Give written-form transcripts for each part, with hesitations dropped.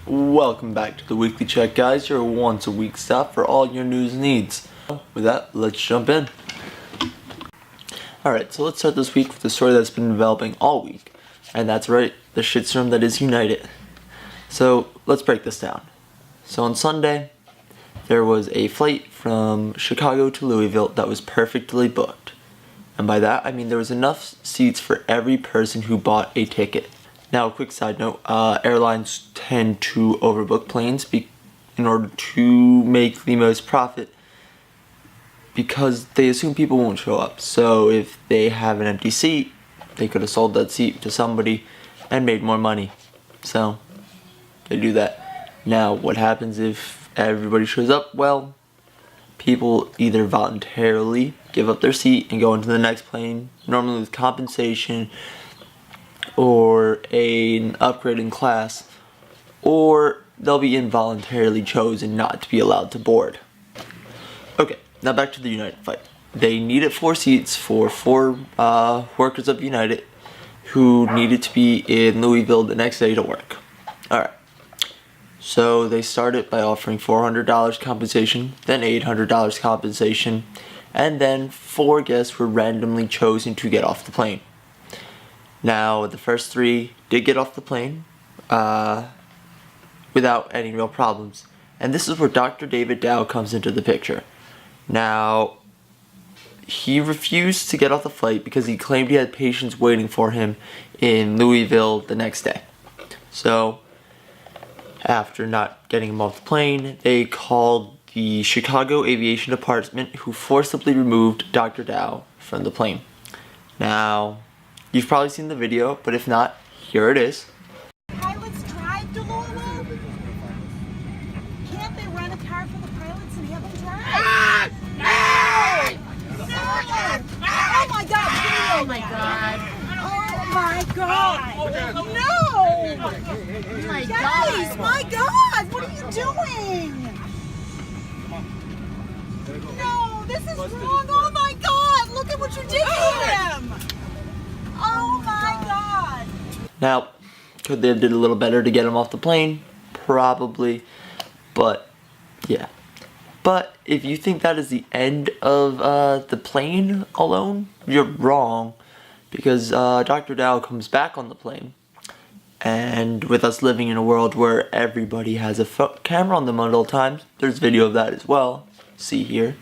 Welcome back to the Weekly Check, guys, your once a week stop for all your news needs. With that, let's jump in. Alright, so let's start this week with a story that's been developing all week. And that's right, the shitstorm that is United. So, let's break this down. So on Sunday, there was a flight from Chicago to Louisville that was perfectly booked. And by that, I mean there was enough seats for every person who bought a ticket. Now, a quick side note, airlines tend to overbook planes in order to make the most profit because they assume people won't show up. So if they have an empty seat, they could have sold that seat to somebody and made more money. So they do that. Now, what happens if everybody shows up? Well, people either voluntarily give up their seat and go into the next plane, normally with compensation, or an upgrade in class, or they'll be involuntarily chosen not to be allowed to board. Okay, now back to the United flight. They needed 4 seats for 4 workers of United who needed to be in Louisville the next day to work. Alright, so they started by offering $400 compensation, then $800 compensation, and then 4 guests were randomly chosen to get off the plane. Now, the first 3 did get off the plane without any real problems. And this is where Dr. David Dow comes into the picture. Now, he refused to get off the flight because he claimed he had patients waiting for him in Louisville the next day. So, after not getting him off the plane, they called the Chicago Aviation Department, who forcibly removed Dr. Dow from the plane. Now, you've probably seen the video, but if not, here it is. Pilots drive to Louisville? Can't they rent a car for the pilots and have them drive? No! Oh my God! Oh my God! Oh my God! No! Oh my Guys, my God! What are you doing? No, this is wrong! Oh my God! Look at what you did to him! Oh my God! Now, could they have did a little better to get him off the plane? Probably, but yeah. But if you think that is the end of the plane alone, you're wrong, because Dr. Dow comes back on the plane, and with us living in a world where everybody has a camera on them at all times, there's video of that as well. See here.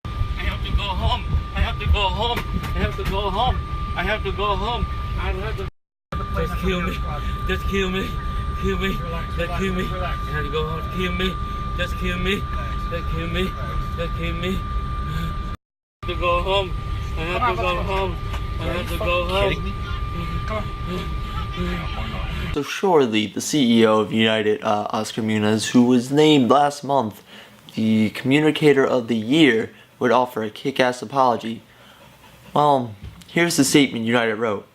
I have to go home. I have to go home. I have to go home. I have to go home. I have to. Just kill me. Just kill me. Kill me. Just kill me. I have to go home. Kill me. Just kill me. Just kill me. Just kill me. I have to go home. I have to go home. I have to go home. So surely the CEO of United, Oscar Munoz, who was named last month the Communicator of the Year, would offer a kick-ass apology. Well, here's the statement United wrote.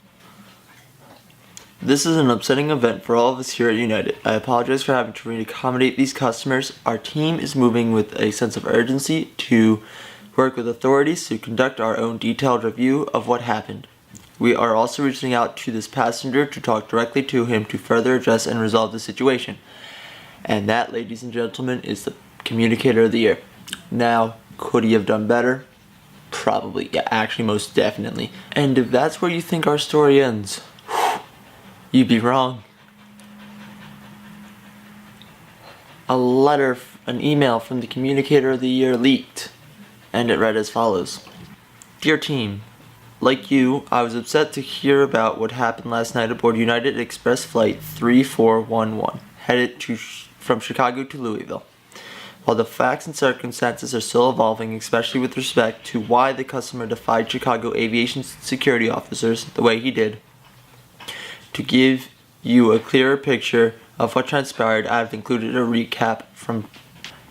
This is an upsetting event for all of us here at United. I apologize for having to accommodate these customers. Our team is moving with a sense of urgency to work with authorities to conduct our own detailed review of what happened. We are also reaching out to this passenger to talk directly to him to further address and resolve the situation. And that, ladies and gentlemen, is the Communicator of the Year. Now, could he have done better? Probably, yeah, actually most definitely. And if that's where you think our story ends, you'd be wrong. An email from the Communicator of the Year leaked, and it read as follows. Dear team, like you, I was upset to hear about what happened last night aboard United Express Flight 3411, headed from Chicago to Louisville. While the facts and circumstances are still evolving, especially with respect to why the customer defied Chicago aviation security officers the way he did, to give you a clearer picture of what transpired, I have included a recap from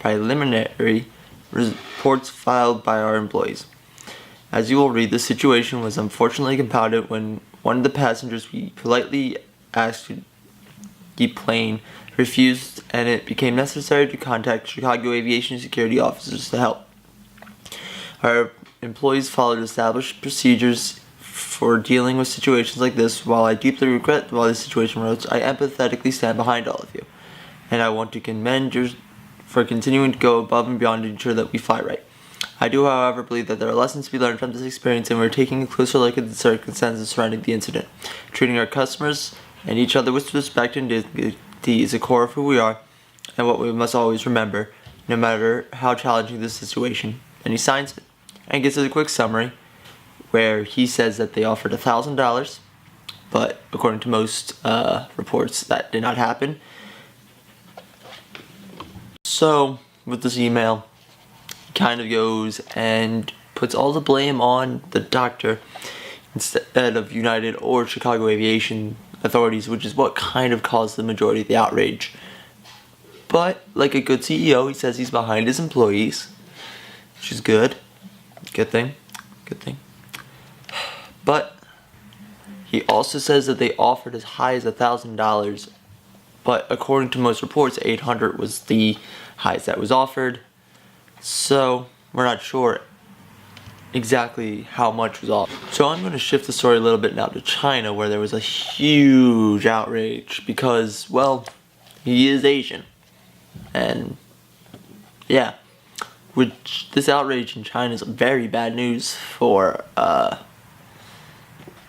preliminary reports filed by our employees. As you will read, the situation was unfortunately compounded when one of the passengers we politely asked to deplane refused, and it became necessary to contact Chicago aviation security officers to help. Our employees followed established procedures for dealing with situations like this. While I deeply regret why this situation arose, I empathetically stand behind all of you. and I want to commend you for continuing to go above and beyond to ensure that we fly right. I do, however, believe that there are lessons to be learned from this experience, and we're taking a closer look at the circumstances surrounding the incident. Treating our customers and each other with respect and dignity is a core of who we are, and what we must always remember, no matter how challenging the situation. And he signs it and gives us a quick summary where he says that they offered $1,000, but according to most reports, that did not happen. So, with this email, he kind of goes and puts all the blame on the doctor instead of United or Chicago aviation authorities, which is what kind of caused the majority of the outrage. But, like a good CEO, he says he's behind his employees, which is good. Good thing. Good thing. But he also says that they offered as high as $1,000, but according to most reports, $800 was the highest that was offered. So we're not sure exactly how much was offered. So I'm going to shift the story a little bit now to China, where there was a huge outrage because, well, he is Asian. And yeah, which this outrage in China is very bad news for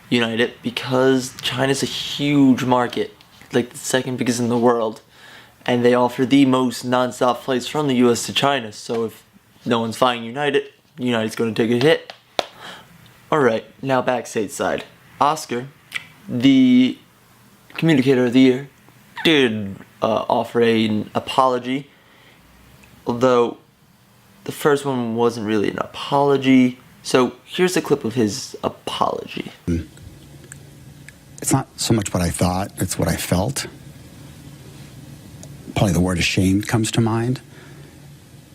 United, because China's a huge market, like the second biggest in the world, and they offer the most non-stop flights from the US to China. So if no one's flying United, United's going to take a hit. Alright, now back stateside. Oscar, the communicator of the year, did offer an apology, although the first one wasn't really an apology. So here's a clip of his apology. It's not so much what I thought, it's what I felt. Probably the word ashamed comes to mind.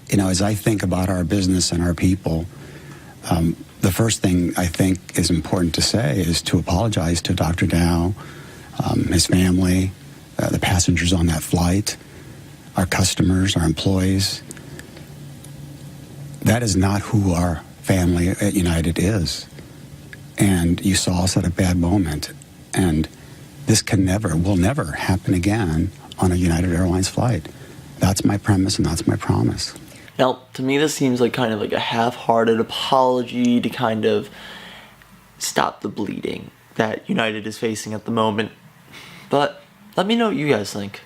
You know, as I think about our business and our people, the first thing I think is important to say is to apologize to Dr. Dow, his family, the passengers on that flight, our customers, our employees. That is not who our family at United is. And you saw us at a bad moment. And this will never happen again on a United Airlines flight. That's my premise and that's my promise. Now, to me, this seems like kind of like a half-hearted apology to kind of stop the bleeding that United is facing at the moment. But let me know what you guys think.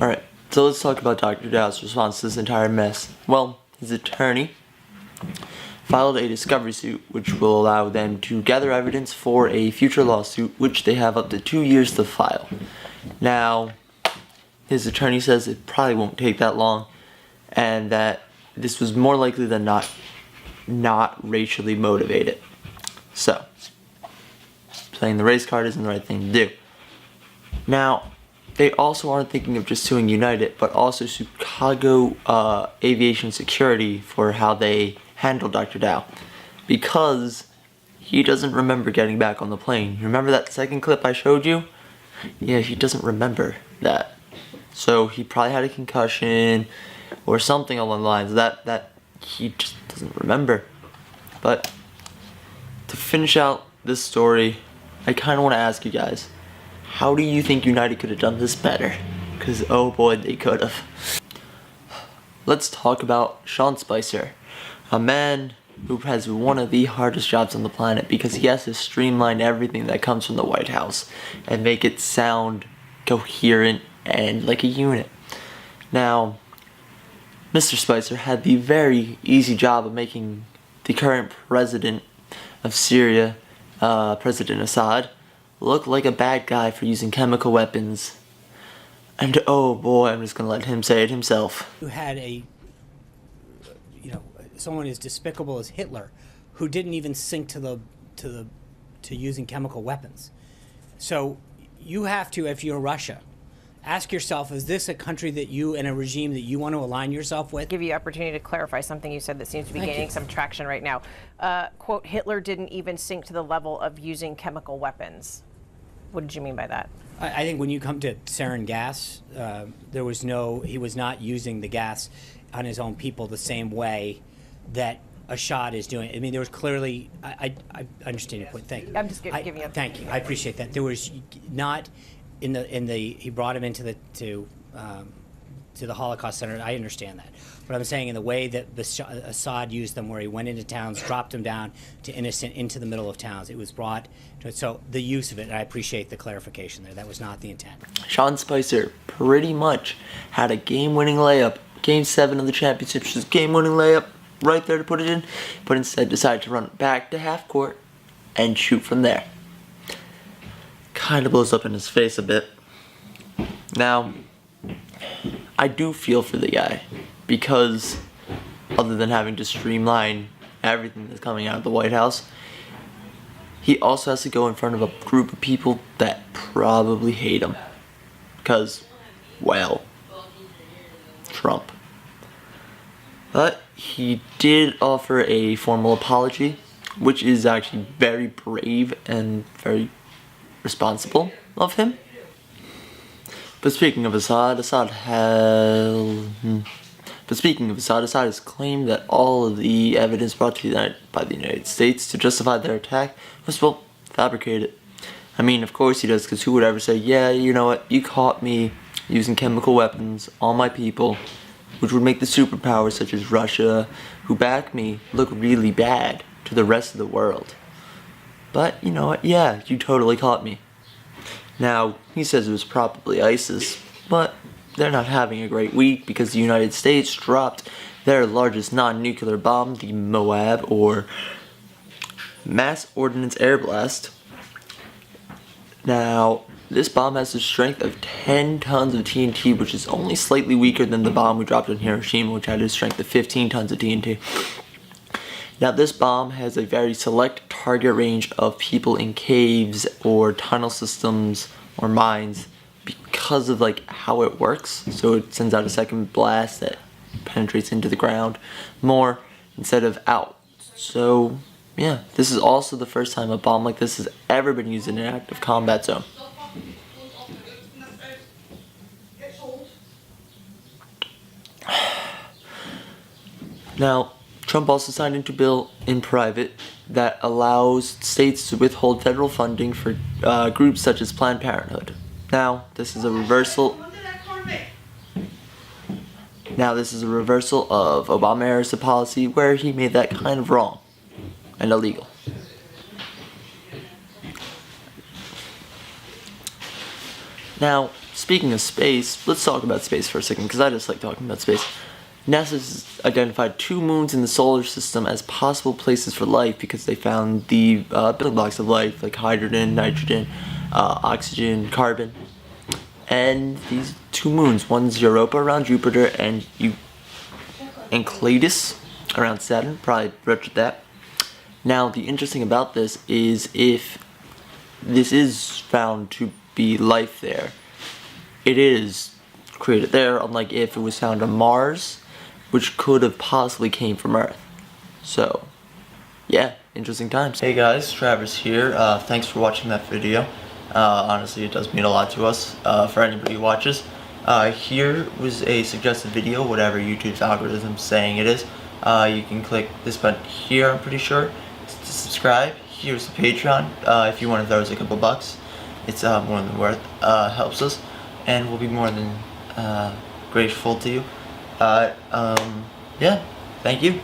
Alright, so let's talk about Dr. Dow's response to this entire mess. Well, his attorney filed a discovery suit which will allow them to gather evidence for a future lawsuit, which they have up to 2 years to file. Now, his attorney says it probably won't take that long, and that this was more likely than not racially motivated. So, playing the race card isn't the right thing to do. Now, they also aren't thinking of just suing United, but also Chicago Aviation Security for how they handled Dr. Dow, because he doesn't remember getting back on the plane. Remember that second clip I showed you? Yeah, he doesn't remember that. So he probably had a concussion or something along the lines of that he just doesn't remember. But to finish out this story, I kind of want to ask you guys, how do you think United could have done this better? Because oh boy, they could have. Let's talk about Sean Spicer, a man who has one of the hardest jobs on the planet, because he has to streamline everything that comes from the White House and make it sound coherent and like a unit. Now, Mr. Spicer had the very easy job of making the current president of Syria, President Assad, look like a bad guy for using chemical weapons. And oh boy, I'm just gonna let him say it himself. You had someone as despicable as Hitler, who didn't even sink to using chemical weapons. So you have to, if you're Russia, ask yourself, is this a country that you, and a regime that you want to align yourself with? Give you opportunity to clarify something you said that seems to be gaining some traction right now. Quote, Hitler didn't even sink to the level of using chemical weapons. What did you mean by that? I think when you come to sarin gas, he was not using the gas on his own people the same way that Assad is doing. I mean, there was clearly, I understand your point, thank you. I'm just giving you. Thank you, I appreciate that. There was not, he brought him into Holocaust Center. I understand that. But I'm saying in the way that Assad used them, where he went into towns, dropped them down to innocent, into the middle of towns. It was brought to, so the use of it, I appreciate the clarification there. That was not the intent. Sean Spicer pretty much had a game-winning layup. Game 7 of the championship, just game-winning layup right there to put it in, but instead decided to run it back to half court and shoot from there. Kind of blows up in his face a bit. Now, I do feel for the guy, because other than having to streamline everything that's coming out of the White House, he also has to go in front of a group of people that probably hate him. Because, well, Trump. But he did offer a formal apology, which is actually very brave and very responsible of him. But speaking of Assad, Assad has claimed that all of the evidence brought to by the United States to justify their attack was, well, fabricated. I mean, of course he does, because who would ever say, yeah, you know what, you caught me using chemical weapons on my people, which would make the superpowers such as Russia, who back me, look really bad to the rest of the world. But, you know what, yeah, you totally caught me. Now, he says it was probably ISIS, but they're not having a great week because the United States dropped their largest non-nuclear bomb, the Moab, or Mass Ordnance Air Blast. Now, this bomb has the strength of 10 tons of TNT, which is only slightly weaker than the bomb we dropped on Hiroshima, which had a strength of 15 tons of TNT. Now, this bomb has a very select target range of people in caves or tunnel systems or mines because of like how it works. So it sends out a second blast that penetrates into the ground more instead of out. So yeah, this is also the first time a bomb like this has ever been used in an active combat zone. Now, Trump also signed into a bill in private that allows states to withhold federal funding for groups such as Planned Parenthood. Now, this is a reversal. Of Obama's policy, where he made that kind of wrong and illegal. Now, speaking of space, let's talk about space for a second, because I just like talking about space. NASA has identified 2 moons in the solar system as possible places for life because they found the building blocks of life, like hydrogen, nitrogen, oxygen, carbon. And these 2 moons, one's Europa around Jupiter and Enceladus around Saturn, probably butchered that. Now, the interesting about this is if this is found to be life there, it is created there, unlike if it was found on Mars, which could have possibly came from Earth. So, yeah, interesting times. Hey guys, Travers here. Thanks for watching that video. Honestly, it does mean a lot to us, for anybody who watches. Here was a suggested video, whatever YouTube's algorithm is saying it is. You can click this button here, I'm pretty sure, to subscribe. Here's the Patreon, if you want to throw us a couple bucks. It's more than worth, helps us, and we'll be more than grateful to you. Yeah, thank you.